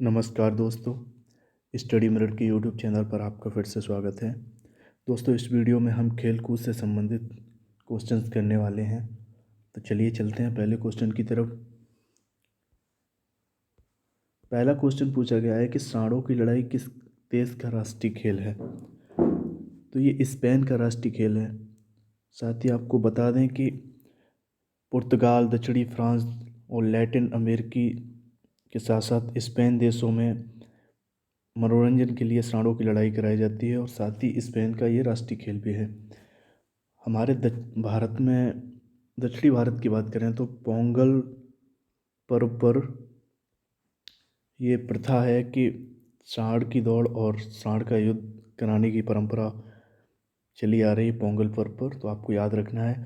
नमस्कार दोस्तों, study mirror की यूट्यूब चैनल पर आपका फिर से स्वागत है। दोस्तों, इस वीडियो में हम खेल कूद से संबंधित क्वेश्चंस करने वाले हैं। तो चलिए चलते हैं पहले क्वेश्चन की तरफ। पहला क्वेश्चन पूछा गया है कि सांडों की लड़ाई किस देश का राष्ट्रीय खेल है। तो ये स्पेन का राष्ट्रीय खेल है। साथ ही आपको बता दें कि पुर्तगाल, दक्षिणी फ्रांस और लैटिन अमेरिकी के साथ साथ स्पेन देशों में मनोरंजन के लिए सांडों की लड़ाई कराई जाती है और साथ ही स्पेन का ये राष्ट्रीय खेल भी है। हमारे भारत में दक्षिणी भारत की बात करें तो पोंगल पर्व पर ये प्रथा है कि सांड की दौड़ और सांड का युद्ध कराने की परंपरा चली आ रही है पोंगल पर्व पर, तो आपको याद रखना है।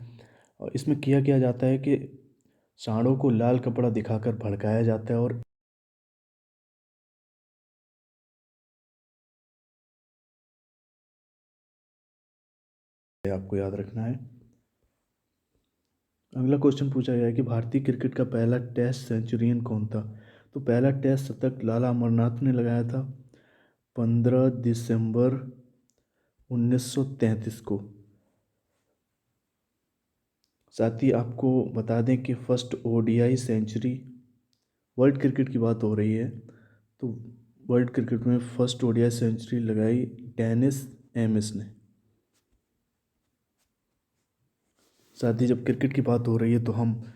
और इसमें किया जाता है कि सांडों को लाल कपड़ा दिखाकर भड़काया जाता है और आपको याद रखना है। अगला क्वेश्चन पूछा गया है कि भारतीय क्रिकेट का पहला टेस्ट सेंचुरियन कौन था। तो पहला टेस्ट शतक लाला अमरनाथ ने लगाया था 15 दिसंबर 1933 को। साथ ही आपको बता दें कि first ODI century, world cricket की बात हो रही है तो वर्ल्ड क्रिकेट में फर्स्ट ओडीआई सेंचुरी लगाई डेनिस एमिस ने। साथ ही जब क्रिकेट की बात हो रही है तो हम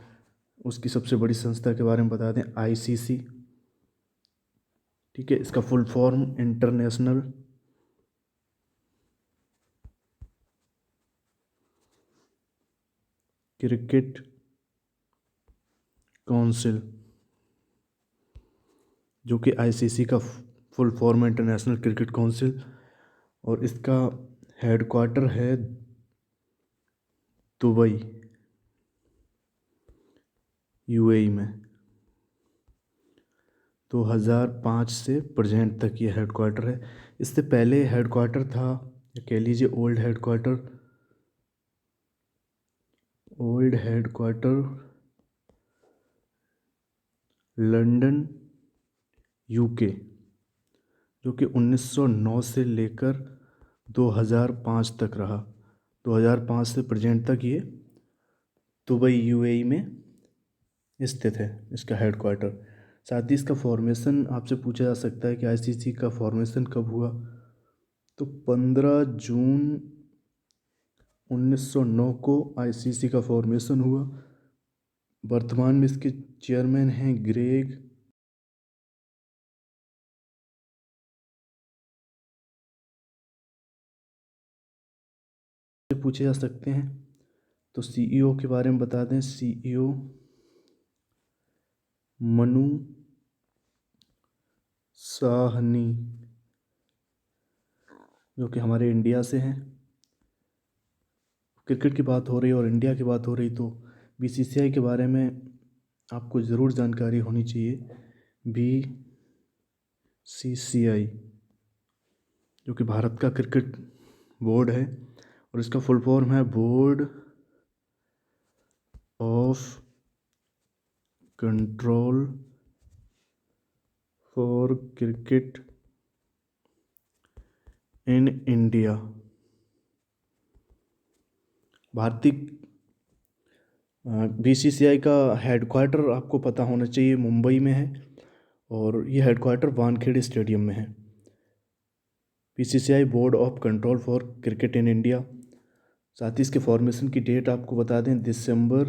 उसकी सबसे बड़ी संस्था के बारे में बता दें, आईसीसी। ठीक है, इसका full form international cricket council, जो कि आईसीसी का फुल फॉर्म है इंटरनेशनल क्रिकेट काउंसिल, और इसका हेडक्वार्टर है दुबई, यूएई में। 2005 से प्रेजेंट तक ये हेडक्वार्टर है। इससे पहले हेडक्वार्टर था, कह लीजिए ओल्ड हेडक्वार्टर लंदन, यूके, जो कि 1909 से लेकर 2005 तक रहा। 2005 से प्रेजेंट तक ये दुबई, यूएई में स्थित है इसका हेडक्वार्टर। साथ ही इसका फॉर्मेशन आपसे पूछा जा सकता है कि आईसीसी का फॉर्मेशन कब हुआ। तो 15 जून 1909 को आईसीसी का फॉर्मेशन हुआ। वर्तमान में इसके चेयरमैन हैं ग्रेग पूछे जा सकते हैं। तो सीईओ के बारे में बता दें, सीईओ मनु साहनी, जो कि हमारे इंडिया से हैं। क्रिकेट की बात हो रही और इंडिया की बात हो रही तो बीसीसीआई के बारे में आपको ज़रूर जानकारी होनी चाहिए। बीसीसीआई, जो कि भारत का क्रिकेट बोर्ड है और इसका फुल फॉर्म है board of control for cricket in India. भारतीय बीसीसीआई का हेडक्वार्टर आपको पता होना चाहिए मुंबई में है और ये हेडक्वार्टर वानखेड़े स्टेडियम में है। BCCI board of control for cricket in India. साथ ही इसके फॉर्मेशन की डेट आपको बता दें, दिसंबर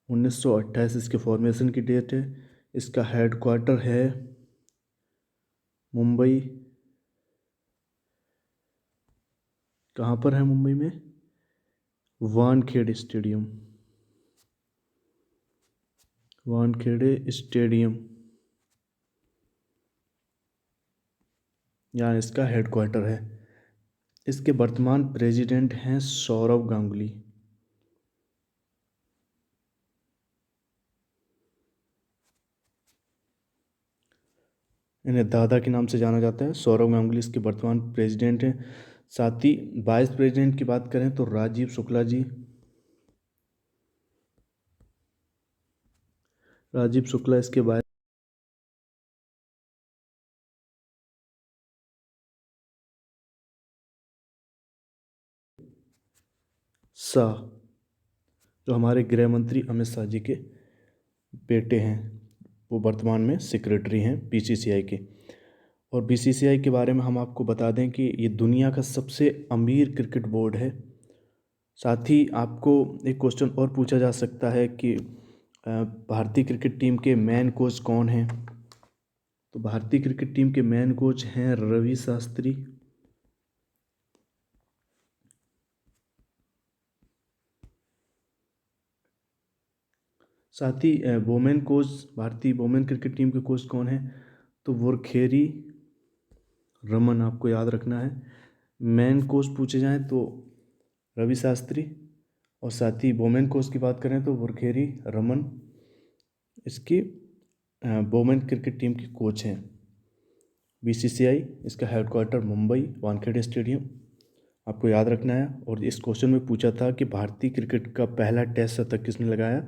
1928 इसके फॉर्मेशन की डेट है। इसका हेडक्वार्टर है मुंबई। कहाँ पर है मुंबई में? वानखेड़े स्टेडियम, वानखेड़े स्टेडियम यहाँ इसका हेडक्वार्टर है। इसके वर्तमान प्रेसिडेंट हैं सौरव गांगुली। इन्हें दादा के नाम से जाना जाता है। सौरव गांगुली इसके वर्तमान प्रेसिडेंट हैं। साथ ही वाइस प्रेसिडेंट की बात करें तो राजीव शुक्ला जी। राजीव शुक्ला इसके वाइस शाह, जो हमारे गृह मंत्री अमित शाह जी के बेटे हैं, वो वर्तमान में सेक्रेटरी हैं बीसीसीआई के। और बीसीसीआई के बारे में हम आपको बता दें कि ये दुनिया का सबसे अमीर क्रिकेट बोर्ड है। साथ ही आपको एक क्वेश्चन और पूछा जा सकता है कि भारतीय क्रिकेट टीम के मेन कोच कौन हैं। तो भारतीय क्रिकेट टीम के मेन कोच हैं रवि शास्त्री। साथ ही वोमेन कोच, भारतीय वोमेन क्रिकेट टीम के कोच कौन हैं, तो वुरखेरी रमन, आपको याद रखना है। मेन कोच पूछे जाएं तो रवि शास्त्री, और साथ ही वोमेन कोच की बात करें तो वुरखेरी रमन इसकी वोमेन क्रिकेट टीम के कोच हैं। बीसीसीआई, इसका हेडक्वार्टर मुंबई वानखेड़े स्टेडियम, आपको याद रखना है। और इस क्वेश्चन में पूछा था कि भारतीय क्रिकेट का पहला टेस्ट शतक किसने लगाया,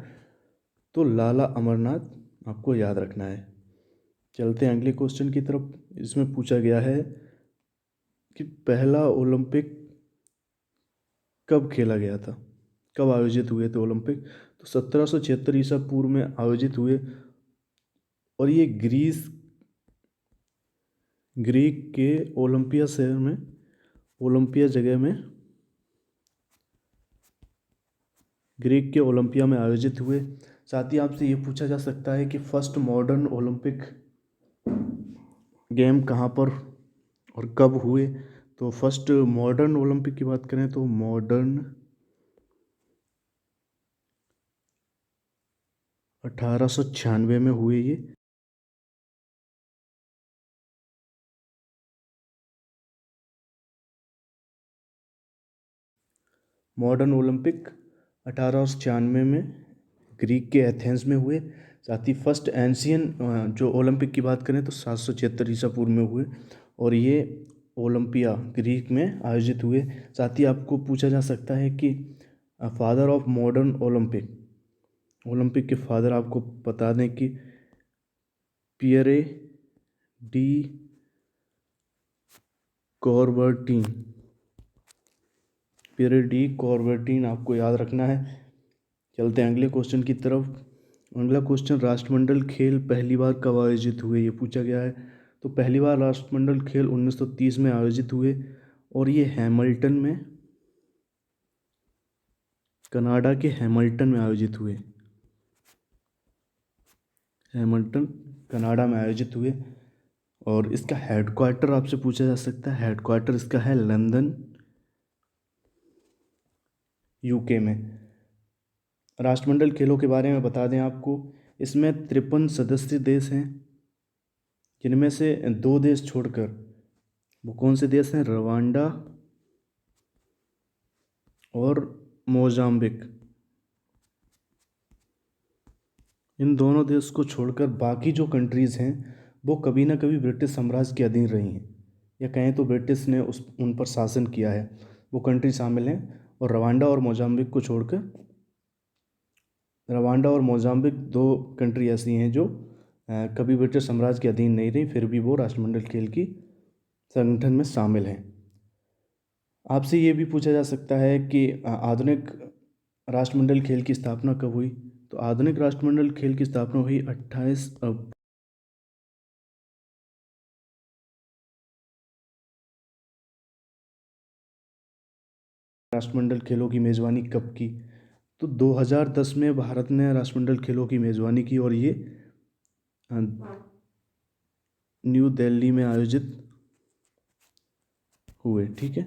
तो लाला अमरनाथ, आपको याद रखना है। चलते हैं अगले क्वेश्चन की तरफ। इसमें पूछा गया है कि पहला ओलंपिक कब खेला गया था, कब आयोजित हुए थे ओलंपिक, तो 1776 ईसा पूर्व में आयोजित हुए। और ये ग्रीक के ओलंपिया शहर में, ओलंपिया जगह में, ग्रीक के ओलंपिया में आयोजित हुए। साथ ही आपसे ये पूछा जा सकता है कि फर्स्ट मॉडर्न ओलंपिक गेम कहाँ पर और कब हुए। तो फर्स्ट मॉडर्न ओलंपिक की बात करें तो मॉडर्न 1896 में हुए ये। मॉडर्न ओलंपिक 1896 में ग्रीक के एथेंस में हुए। साथ ही फर्स्ट एंशियन जो ओलंपिक की बात करें तो 776 ईसा पूर्व में हुए, और ये ओलंपिया ग्रीक में आयोजित हुए। साथ ही आपको पूछा जा सकता है कि father of modern Olympic, Olympic के फादर आपको बता दें कि पियरे डी कॉर्बर्टीन, पियरे डी कॉर्बर्टीन, आपको याद रखना है। चलते हैं अगले क्वेश्चन की तरफ। अगला क्वेश्चन, राष्ट्रमंडल खेल पहली बार कब आयोजित हुए, ये पूछा गया है। तो पहली बार राष्ट्रमंडल खेल 1930 में आयोजित हुए, और ये हैमिल्टन में, कनाडा के हैमिल्टन में आयोजित हुए। हैमिल्टन कनाडा में आयोजित हुए। और इसका हेडक्वार्टर आपसे पूछा जा सकता है, हेडक्वार्टर इसका है लंदन, यूके में। राष्ट्रमंडल खेलों के बारे में बता दें आपको, इसमें 53 सदस्य देश हैं, जिनमें से 2 देश छोड़कर, वो कौन से देश हैं, रवांडा और मोजाम्बिक। इन दोनों देश को छोड़कर बाकी जो कंट्रीज़ हैं वो कभी ना कभी ब्रिटिश साम्राज्य के अधीन रही हैं, या कहें तो ब्रिटिश ने उन पर शासन किया है। वो कंट्री शामिल हैं, और रवांडा और मोजाम्बिक को छोड़कर, रवांडा और मोजाम्बिक 2 कंट्री ऐसी हैं जो कभी ब्रिटिश साम्राज्य के अधीन नहीं रही, फिर भी वो राष्ट्रमंडल खेल की संगठन में शामिल हैं। आपसे ये भी पूछा जा सकता है कि आधुनिक राष्ट्रमंडल खेल की स्थापना कब हुई। तो आधुनिक राष्ट्रमंडल खेल की स्थापना हुई 28 राष्ट्रमंडल खेलों की मेज़बानी कब की, तो 2010 में भारत ने राष्ट्रमंडल खेलों की मेज़बानी की, और ये न्यू दिल्ली में आयोजित हुए। ठीक है,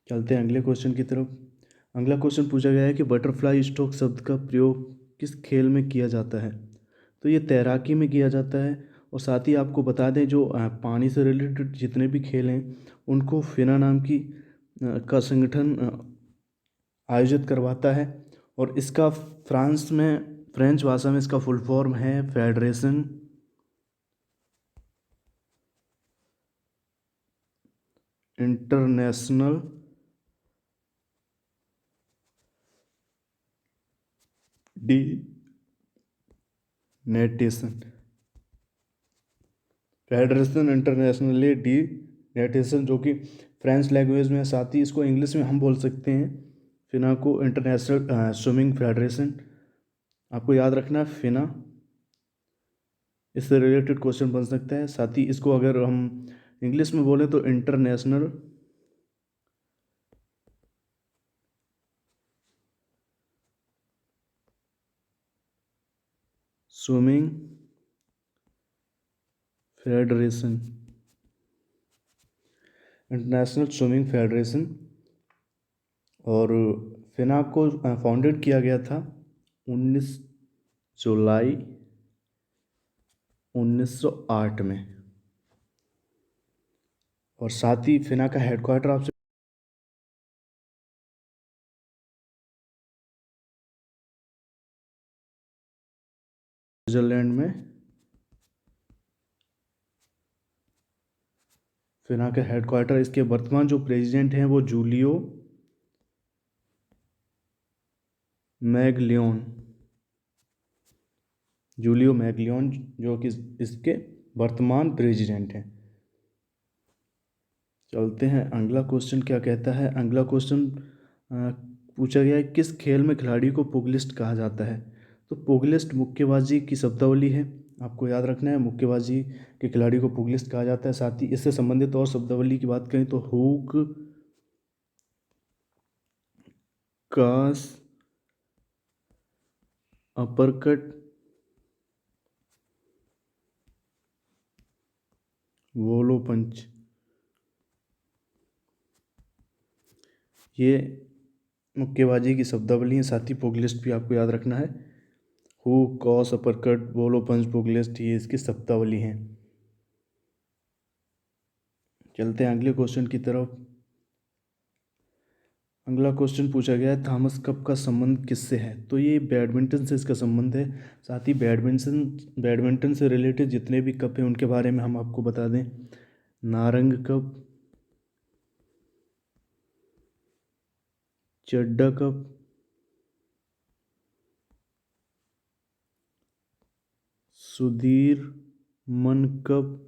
चलते हैं अगले क्वेश्चन की तरफ। अगला क्वेश्चन पूछा गया है कि बटरफ्लाई स्ट्रोक शब्द का प्रयोग किस खेल में किया जाता है। तो ये तैराकी में किया जाता है। और साथ ही आपको बता दें, जो पानी से रिलेटेड जितने भी खेल हैं उनको फिना नाम की का संगठन आयोजित करवाता है। और इसका फ्रांस में, फ्रेंच भाषा में इसका फुल फॉर्म है Federation Internationale de Natation. Federation Internationale de Natation, जो कि फ्रेंच लैंग्वेज में है। साथ ही इसको इंग्लिश में हम बोल सकते हैं फिना को इंटरनेशनल स्विमिंग फेडरेशन। आपको याद रखना है फिना, इससे रिलेटेड क्वेश्चन बन सकता है। साथ ही इसको अगर हम इंग्लिश में बोलें तो international swimming federation, international swimming federation. और फिना को फाउंडेड किया गया था 19 जुलाई 1908 में। और साथ ही फिना का हेडक्वार्टर आपसे स्विट्जरलैंड में, फिना का हेडक्वार्टर। इसके वर्तमान जो प्रेसिडेंट हैं वो जूलियो मैगलियोन, जूलियो मैगलियोन, जो कि इसके वर्तमान प्रेसिडेंट हैं। चलते हैं अगला क्वेश्चन क्या कहता है। अगला क्वेश्चन पूछा गया है, किस खेल में खिलाड़ी को पुगलिस्ट कहा जाता है। तो पुगलिस्ट मुक्केबाजी की शब्दावली है। आपको याद रखना है, मुक्केबाजी के खिलाड़ी को पुगलिस्ट कहा जाता है। साथ ही इससे संबंधित और शब्दावली की बात करें तो हुक, कास, अपरकट, वोलो पंच, ये मुक्केबाजी की शब्दावली है। साथ ही पुगलिस्ट भी आपको याद रखना है। हुक, क्रॉस, अपरकट, वोलो पंच, पुगलिस्ट, ये इसकी शब्दावली हैं। चलते हैं अगले क्वेश्चन की तरफ। अगला क्वेश्चन पूछा गया है, थॉमस कप का संबंध किससे है। तो ये बैडमिंटन से इसका संबंध है। साथ ही बैडमिंटन से रिलेटेड जितने भी कप हैं उनके बारे में हम आपको बता दें। नारंग कप, चड्डा कप, सुधीर मन कप,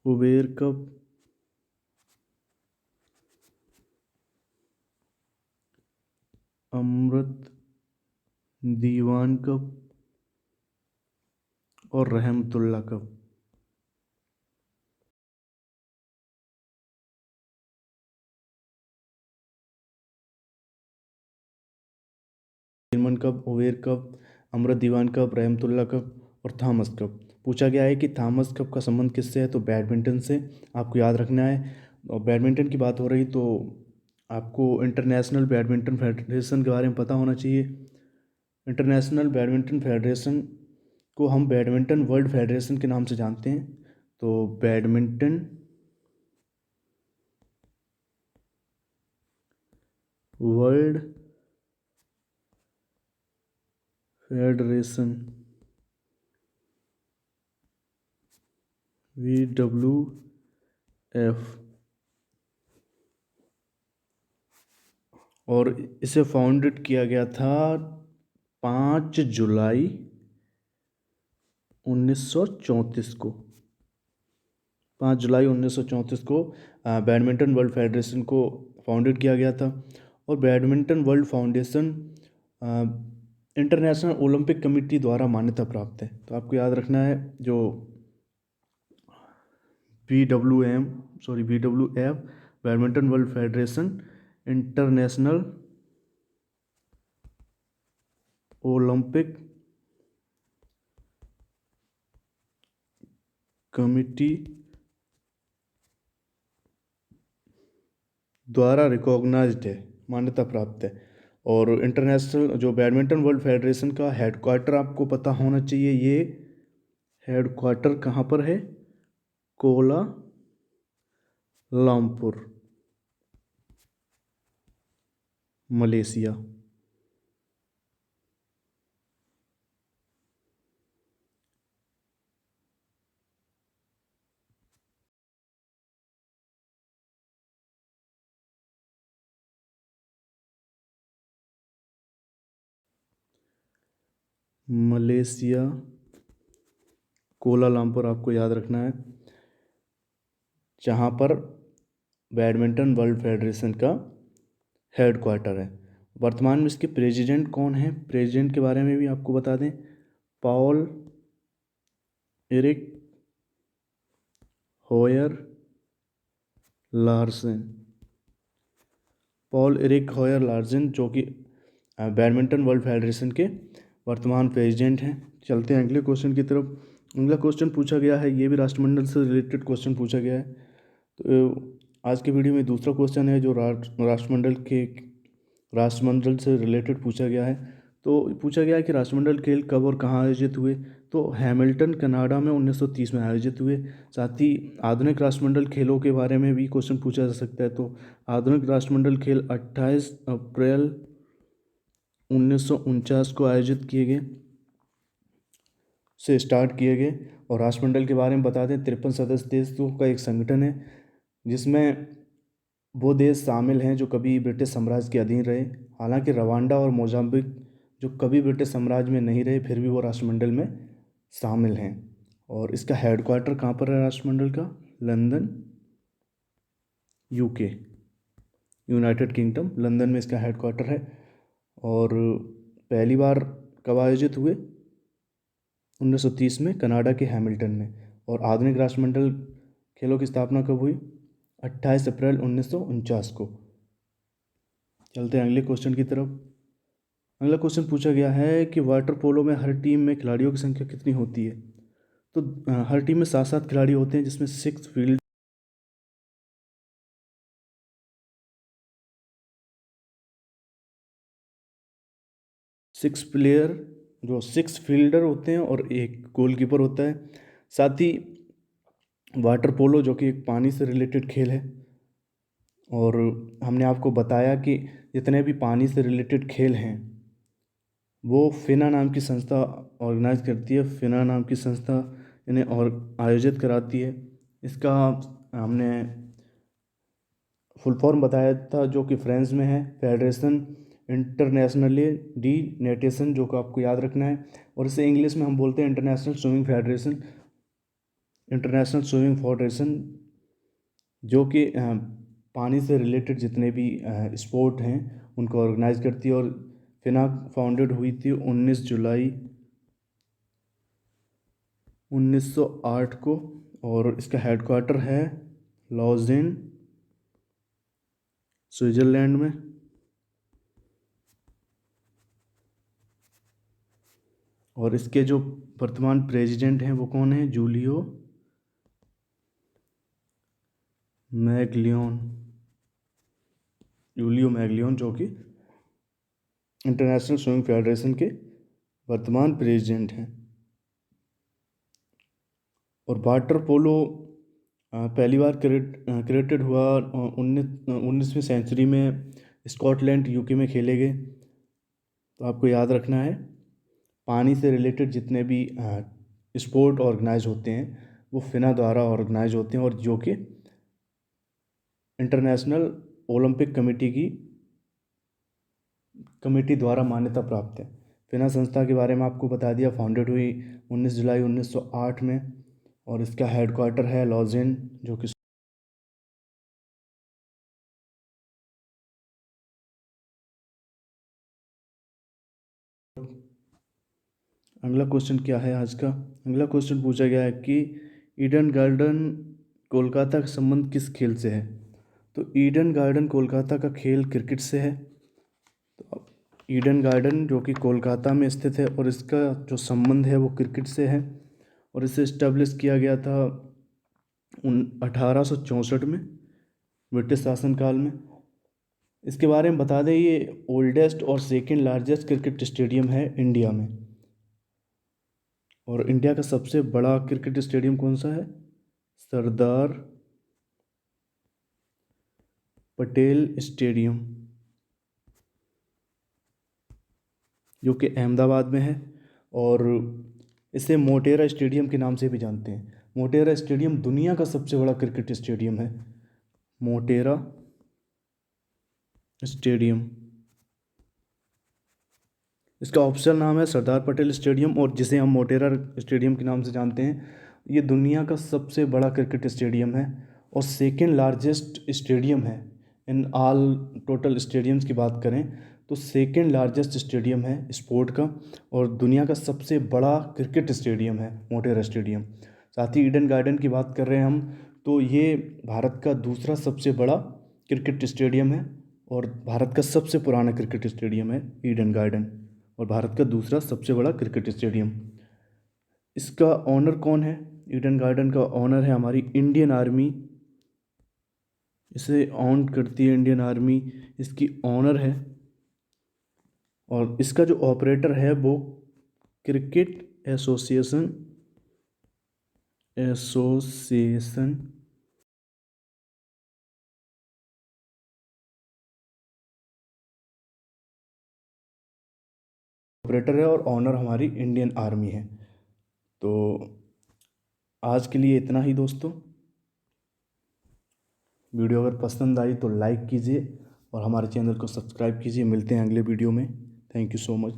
कुबेर कप, अमृत दीवान कप और रहमतुल्ला कप। मन कप, ओवेर कप, अमृत दीवान कप, रहमतुल्ला कप और थॉमस कप। पूछा गया है कि थॉमस कप का संबंध किससे है। तो बैडमिंटन से, आपको याद रखना है। और बैडमिंटन की बात हो रही तो आपको इंटरनेशनल बैडमिंटन फेडरेशन के बारे में पता होना चाहिए। इंटरनेशनल बैडमिंटन फेडरेशन को हम बैडमिंटन वर्ल्ड फेडरेशन के नाम से जानते हैं। तो बैडमिंटन वर्ल्ड फेडरेशन, WWF, और इसे फाउंडेड किया गया था 5 जुलाई 1934 को। 5 जुलाई 1934 को बैडमिंटन वर्ल्ड फेडरेशन को फाउंडेड किया गया था। और badminton world foundation international Olympic committee द्वारा मान्यता प्राप्त है। तो आपको याद रखना है, जो BWF badminton world federation, international Olympic committee द्वारा रिकॉग्नाइज्ड है, मान्यता प्राप्त है। और इंटरनेशनल जो बैडमिंटन वर्ल्ड फेडरेशन का हेडक्वार्टर आपको पता होना चाहिए। ये हेडक्वार्टर कहाँ पर है, कोला लमपुर, मलेशिया। मलेशिया कोलालमपुर आपको याद रखना है, जहाँ पर बैडमिंटन वर्ल्ड फेडरेशन का हेड क्वार्टर है। वर्तमान में इसके प्रेसिडेंट कौन है, प्रेसिडेंट के बारे में भी आपको बता दें, Paul Eric होयर Larsen. Paul Eric होयर Larsen जो कि बैडमिंटन वर्ल्ड फेडरेशन के वर्तमान प्रेसिडेंट हैं। चलते हैं अगले क्वेश्चन की तरफ। अगला क्वेश्चन पूछा गया है, ये भी राष्ट्रमंडल से रिलेटेड क्वेश्चन पूछा गया है। तो आज की वीडियो में दूसरा क्वेश्चन है जो राष्ट्रमंडल से रिलेटेड पूछा गया है। तो पूछा गया है कि राष्ट्रमंडल खेल कब और कहाँ आयोजित हुए। तो हैमिल्टन कनाडा में 1930 में आयोजित हुए। साथ ही आधुनिक राष्ट्रमंडल खेलों के बारे में भी क्वेश्चन पूछा जा सकता है। तो आधुनिक राष्ट्रमंडल खेल 28 अप्रैल 1949 को आयोजित किए गए से स्टार्ट किए गए। और राष्ट्रमंडल के बारे में बता दें, 53 सदस्य देशों का एक संगठन है, जिसमें वो देश शामिल हैं जो कभी ब्रिटिश साम्राज्य के अधीन रहे। हालांकि रवांडा और मोजाम्बिक जो कभी ब्रिटिश साम्राज्य में नहीं रहे, फिर भी वो राष्ट्रमंडल में शामिल हैं। और इसका हेडक्वार्टर कहाँ पर है राष्ट्रमंडल का? London, UK, United kingdom, London में इसका हेडक्वार्टर है। और पहली बार कब आयोजित हुए? 1930 में कनाडा के हैमिल्टन में। और आधुनिक राष्ट्रमंडल खेलों की स्थापना कब हुई? 28 अप्रैल 1949 को। चलते हैं अगले क्वेश्चन की तरफ। अगला क्वेश्चन पूछा गया है कि वाटर पोलो में हर टीम में खिलाड़ियों की संख्या कितनी होती है। तो हर टीम में 7 खिलाड़ी होते हैं, जिसमें 6 फील्डर होते हैं और एक गोलकीपर होता है। साथ ही वाटर पोलो जो कि एक पानी से रिलेटेड खेल है, और हमने आपको बताया कि जितने भी पानी से रिलेटेड खेल हैं वो फिना नाम की संस्था ऑर्गेनाइज करती है। फिना नाम की संस्था इन्हें और आयोजित कराती है। इसका हमने फुल फॉर्म बताया था, जो कि फ्रेंच में है, फेडरेशन इंटरनेशनली डी नेटेशन, जो कि आपको याद रखना है। और इसे इंग्लिश में हम बोलते हैं international swimming federation, international swimming federation, जो कि पानी से रिलेटेड जितने भी स्पोर्ट हैं उनको ऑर्गेनाइज करती है। और फिना फाउंडेड हुई थी 19 जुलाई 1908 को। और इसका हेडक्वार्टर है लॉजेन, स्विट्ज़रलैंड में। और इसके जो वर्तमान प्रेसिडेंट हैं वो कौन है? जूलियो मैगलियोन, जो कि इंटरनेशनल स्विमिंग फेडरेशन के वर्तमान प्रेसिडेंट हैं। और वाटर पोलो पहली बार क्रिएटेड हुआ 19वीं सेंचुरी में स्कॉटलैंड, यूके में खेले गए। तो आपको याद रखना है, पानी से रिलेटेड जितने भी स्पोर्ट ऑर्गेनाइज होते हैं वो फिना द्वारा ऑर्गेनाइज होते हैं, और जो कि इंटरनेशनल ओलंपिक कमेटी द्वारा मान्यता प्राप्त है। फिना संस्था के बारे में आपको बता दिया, फाउंडेड हुई 19 जुलाई 1908 में। और इसका हेडक्वार्टर है लॉजेन, जो कि अगला क्वेश्चन क्या है आज का? अगला क्वेश्चन पूछा गया है कि ईडन गार्डन कोलकाता का संबंध किस खेल से है। तो ईडन गार्डन कोलकाता का खेल क्रिकेट से है। तो ईडन गार्डन जो कि कोलकाता में स्थित है, और इसका जो संबंध है वो क्रिकेट से है। और इसे इस्टेब्लिश किया गया था 1864 में, ब्रिटिश शासनकाल में। इसके बारे में बता दें, ये ओल्डेस्ट और सेकेंड लार्जेस्ट क्रिकेट स्टेडियम है इंडिया में। और इंडिया का सबसे बड़ा क्रिकेट स्टेडियम कौन सा है? सरदार पटेल स्टेडियम, जो कि अहमदाबाद में है। और इसे मोटेरा स्टेडियम के नाम से भी जानते हैं। मोटेरा स्टेडियम दुनिया का सबसे बड़ा क्रिकेट स्टेडियम है, मोटेरा स्टेडियम। इसका ऑफिशियल नाम है सरदार पटेल स्टेडियम, और जिसे हम मोटेरा स्टेडियम के नाम से जानते हैं। ये दुनिया का सबसे बड़ा क्रिकेट स्टेडियम है और सेकेंड लार्जेस्ट स्टेडियम है इन ऑल टोटल स्टेडियम्स की बात करें तो सेकेंड लार्जेस्ट स्टेडियम है स्पोर्ट का, और दुनिया का सबसे बड़ा क्रिकेट स्टेडियम है मोटेरा स्टेडियम। साथ ही ईडन गार्डन की बात कर रहे हैं हम, तो ये भारत का दूसरा सबसे बड़ा क्रिकेट स्टेडियम है और भारत का सबसे पुराना क्रिकेट स्टेडियम है ईडन गार्डन, और भारत का दूसरा सबसे बड़ा क्रिकेट स्टेडियम। इसका ऑनर कौन है? ईडन गार्डन का ऑनर है हमारी इंडियन आर्मी। इसे ऑन करती है इंडियन आर्मी, इसकी ऑनर है। और इसका जो ऑपरेटर है वो क्रिकेट एसोसिएशन ऑपरेटर है, और ऑनर हमारी इंडियन आर्मी है। तो आज के लिए इतना ही दोस्तों। वीडियो अगर पसंद आई तो लाइक कीजिए और हमारे चैनल को सब्सक्राइब कीजिए। मिलते हैं अगले वीडियो में। Thank you so much.